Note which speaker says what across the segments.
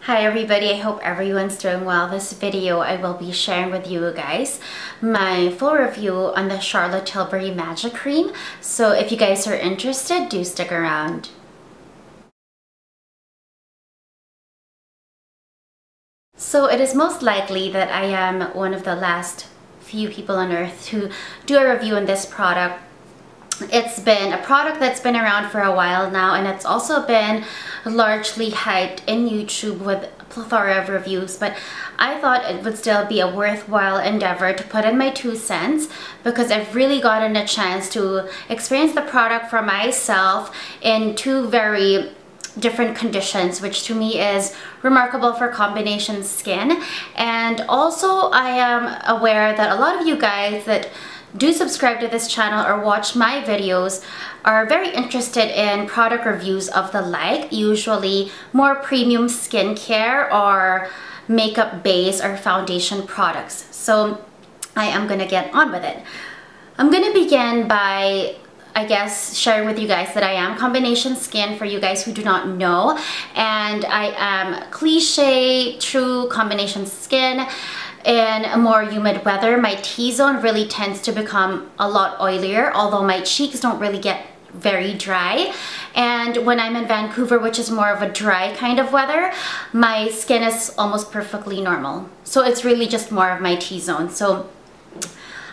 Speaker 1: Hi everybody, I hope everyone's doing well. This video I will be sharing with you guys my full review on the Charlotte Tilbury Magic Cream. So if you guys are interested, do stick around. So it is most likely that I am one of the last few people on earth to do a review on this product. It's been a product that's been around for a while now, and it's also been largely hyped in YouTube with a plethora of reviews, but I thought it would still be a worthwhile endeavor to put in my 2 cents because I've really gotten a chance to experience the product for myself in 2 very different conditions, which to me is remarkable for combination skin. And also I am aware that a lot of you guys that do subscribe to this channel or watch my videos are very interested in product reviews of the like, usually more premium skincare or makeup base or foundation products. So I am gonna get on with it. I'm gonna begin by sharing with you guys that I am combination skin for you guys who do not know, and I am cliche true combination skin. In a more humid weather, my T-zone really tends to become a lot oilier, although my cheeks don't really get very dry. And when I'm in Vancouver, which is more of a dry kind of weather, my skin is almost perfectly normal. So it's really just more of my T-zone. So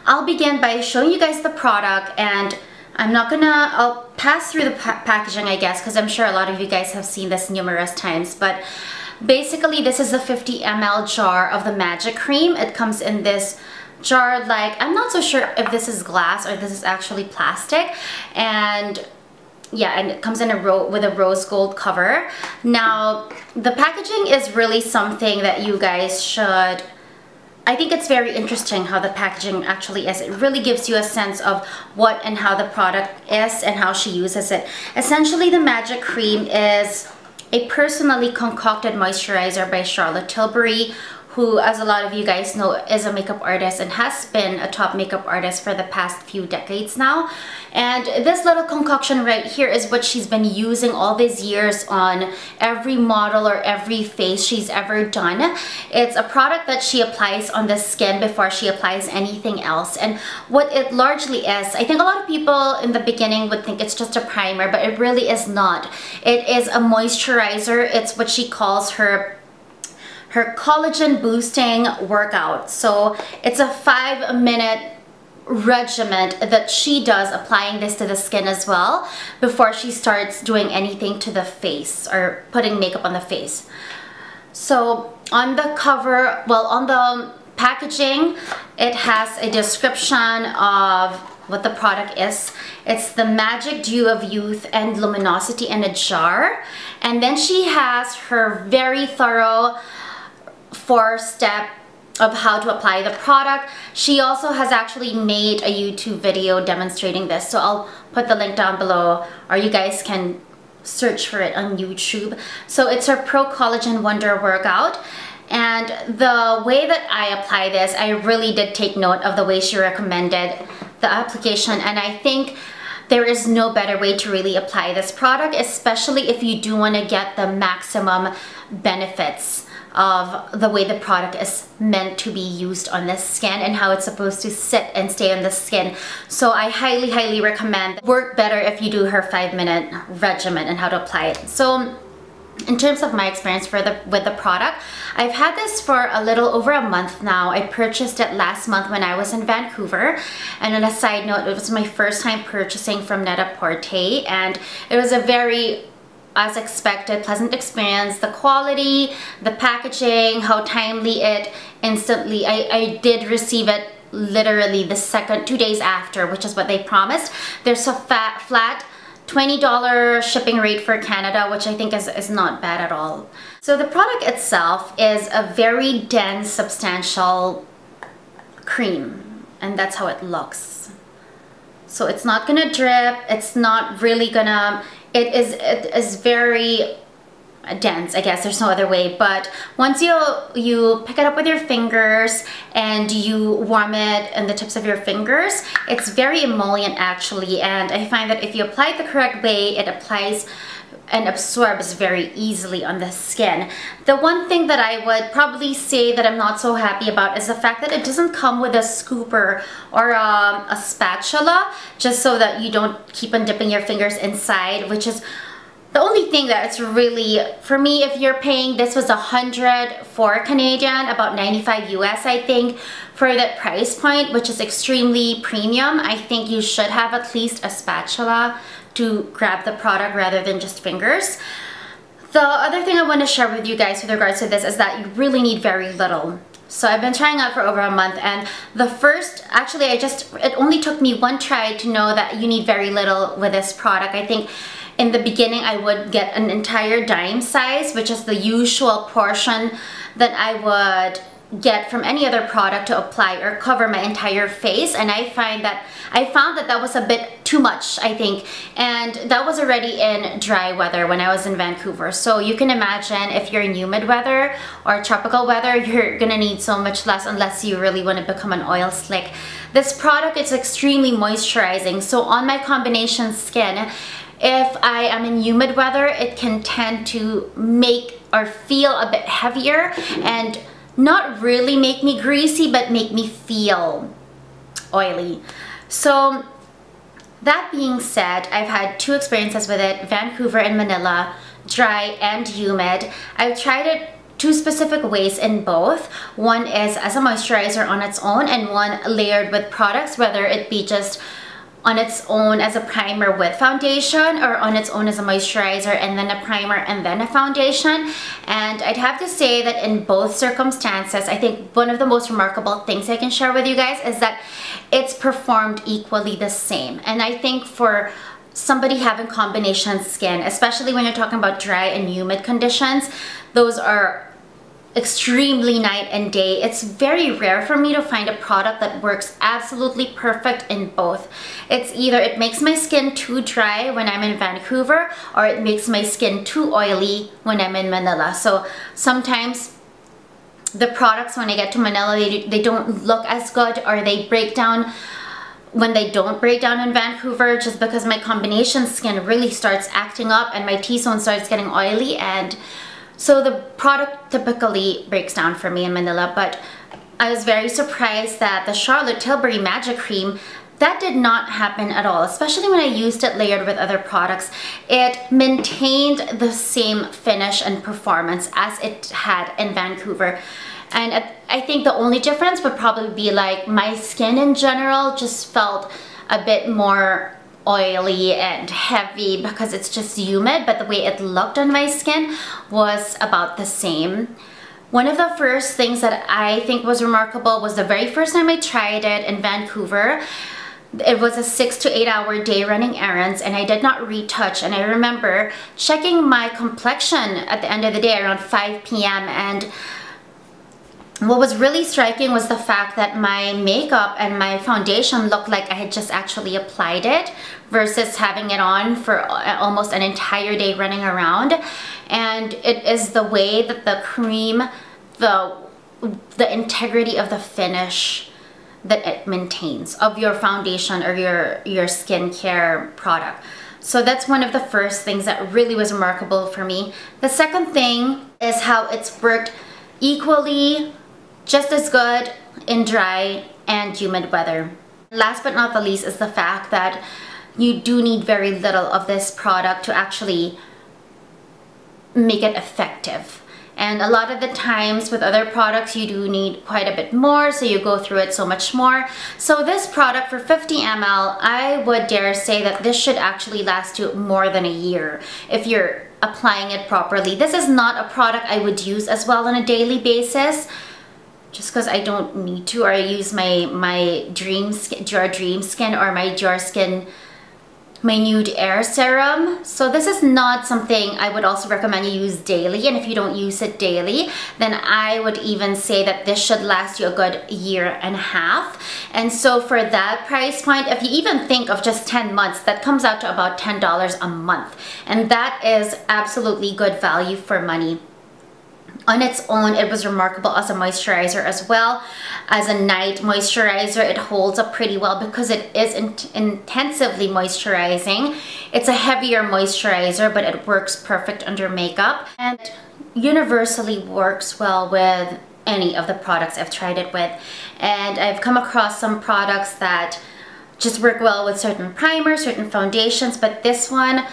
Speaker 1: I'll begin by showing you guys the product, and I'll pass through the packaging, I guess, because I'm sure a lot of you guys have seen this numerous times. But basically, this is a 50 ml jar of the Magic Cream. It comes in this jar, like, I'm not so sure if this is glass or this is actually plastic. And yeah, and it comes in with a rose gold cover. Now, the packaging is really something that you guys should... I think it's very interesting how the packaging actually is. It really gives you a sense of what and how the product is and how she uses it. Essentially, the Magic Cream is a personally concocted moisturizer by Charlotte Tilbury, who, as a lot of you guys know, is a makeup artist and has been a top makeup artist for the past few decades now. And this little concoction right here is what she's been using all these years on every model or every face she's ever done. It's a product that she applies on the skin before she applies anything else. And what it largely is, I think a lot of people in the beginning would think it's just a primer, but it really is not. It is a moisturizer. It's what she calls her collagen boosting workout. So it's a 5-minute regimen that she does, applying this to the skin as well before she starts doing anything to the face or putting makeup on the face. So on the cover, well, on the packaging, it has a description of what the product is. It's the Magic Dew of Youth and Luminosity in a jar. And then she has her very thorough 4-step of how to apply the product. She also has actually made a YouTube video demonstrating this, so I'll put the link down below, or you guys can search for it on YouTube. So it's her Pro Collagen Wonder Workout, and the way that I apply this, I really did take note of the way she recommended the application, and I think there is no better way to really apply this product, especially if you do want to get the maximum benefits of the way the product is meant to be used on the skin and how it's supposed to sit and stay on the skin. So I highly recommend. Work better if you do her 5-minute regimen and how to apply it. So in terms of my experience with the product, I've had this for a little over a month now. I purchased it last month when I was in Vancouver. And on a side note, it was my first time purchasing from Net-a-Porter, and it was a very, as expected, pleasant experience. The quality, the packaging, how timely it instantly, I did receive it literally the 2 days after, which is what they promised. There's a flat $20 shipping rate for Canada, which I think is not bad at all. So the product itself is a very dense, substantial cream, and that's how it looks. So it's not gonna drip, it's not really gonna, it is very dense, I guess there's no other way. But once you pick it up with your fingers and you warm it in the tips of your fingers, it's very emollient actually, and I find that if you apply it the correct way, it applies and absorbs very easily on the skin. The one thing that I would probably say that I'm not so happy about is the fact that it doesn't come with a scooper or a spatula, just so that you don't keep on dipping your fingers inside, which is the only thing that's really, for me, if you're paying, this was 104 Canadian, about 95 US, I think, for that price point, which is extremely premium. I think you should have at least a spatula to grab the product rather than just fingers. The other thing I want to share with you guys with regards to this is that you really need very little. So I've been trying out for over a month, and the first, actually it only took me one try to know that you need very little with this product. I think in the beginning I would get an entire dime size, which is the usual portion that I would get from any other product to apply or cover my entire face, and I found that that was a bit too much, I think, and that was already in dry weather when I was in Vancouver. So you can imagine if you're in humid weather or tropical weather, you're gonna need so much less unless you really want to become an oil slick. This product is extremely moisturizing, so on my combination skin, if I am in humid weather, it can tend to make or feel a bit heavier and not really make me greasy, but make me feel oily. So that being said, I've had two experiences with it, Vancouver and Manila, dry and humid. I've tried it two specific ways in both. One is as a moisturizer on its own, and one layered with products, whether it be just on its own as a primer with foundation, or on its own as a moisturizer and then a primer and then a foundation. And I'd have to say that in both circumstances, I think one of the most remarkable things I can share with you guys is that it's performed equally the same. And I think for somebody having combination skin, especially when you're talking about dry and humid conditions, those are extremely night and day. It's very rare for me to find a product that works absolutely perfect in both. It's either it makes my skin too dry when I'm in Vancouver, or it makes my skin too oily when I'm in Manila. So sometimes the products when I get to Manila, they don't look as good, or they break down when they don't break down in Vancouver, just because my combination skin really starts acting up and my T-zone starts getting oily, and so the product typically breaks down for me in Manila. But I was very surprised that the Charlotte Tilbury Magic Cream, that did not happen at all, especially when I used it layered with other products. It maintained the same finish and performance as it had in Vancouver. And I think the only difference would probably be like my skin in general just felt a bit more oily and heavy because it's just humid, but the way it looked on my skin was about the same. One of the first things that I think was remarkable was the very first time I tried it in Vancouver. It was a 6 to 8 hour day running errands, and I did not retouch. And I remember checking my complexion at the end of the day around 5 p.m. and what was really striking was the fact that my makeup and my foundation looked like I had just actually applied it versus having it on for almost an entire day running around. And it is the way that the cream, the integrity of the finish that it maintains of your foundation or your skincare product. So that's one of the first things that really was remarkable for me. The second thing is how it's worked equally just as good in dry and humid weather. Last but not the least is the fact that you do need very little of this product to actually make it effective. And a lot of the times with other products you do need quite a bit more, so you go through it so much more. So this product for 50 ml, I would dare say that this should actually last you more than a year if you're applying it properly. This is not a product I would use as well on a daily basis, just because I don't need to, or I use my Dream Skin or my Dior Skin, my Nude Air Serum. So this is not something I would also recommend you use daily, and if you don't use it daily, then I would even say that this should last you a good year and a half. And so for that price point, if you even think of just 10 months, that comes out to about $10 a month. And that is absolutely good value for money. On its own, it was remarkable as a moisturizer as well. As a night moisturizer, it holds up pretty well because it is intensively moisturizing. It's a heavier moisturizer, but it works perfect under makeup and universally works well with any of the products I've tried it with. And I've come across some products that just work well with certain primers, certain foundations, but this one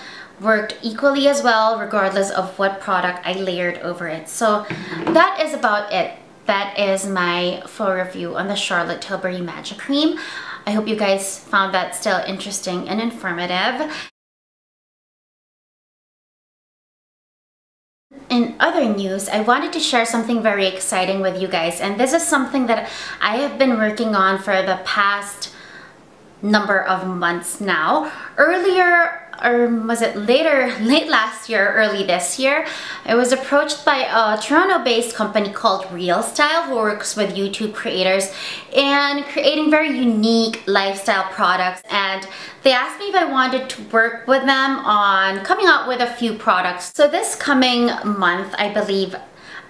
Speaker 1: worked equally as well regardless of what product I layered over it. So that is about it. That is my full review on the Charlotte Tilbury Magic Cream. I hope you guys found that still interesting and informative. In other news, I wanted to share something very exciting with you guys, and this is something that I have been working on for the past number of months now. Earlier, or was it late last year, early this year, I was approached by a Toronto-based company called Real Style, who works with YouTube creators and creating very unique lifestyle products. And they asked me if I wanted to work with them on coming out with a few products. So this coming month, I believe,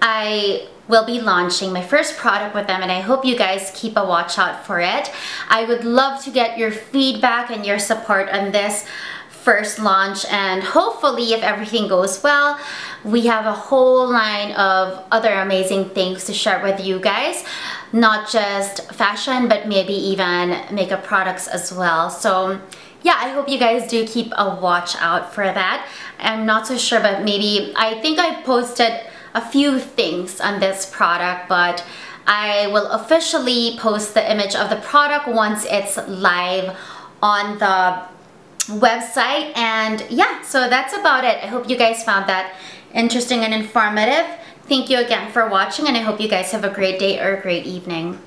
Speaker 1: I will be launching my first product with them, and I hope you guys keep a watch out for it. I would love to get your feedback and your support on this first launch, and hopefully, if everything goes well, we have a whole line of other amazing things to share with you guys. Not just fashion, but maybe even makeup products as well. So yeah, I hope you guys do keep a watch out for that. I'm not so sure, but maybe, I think I posted a few things on this product, but I will officially post the image of the product once it's live on the website. And yeah, so that's about it. I hope you guys found that interesting and informative. Thank you again for watching, and I hope you guys have a great day or a great evening.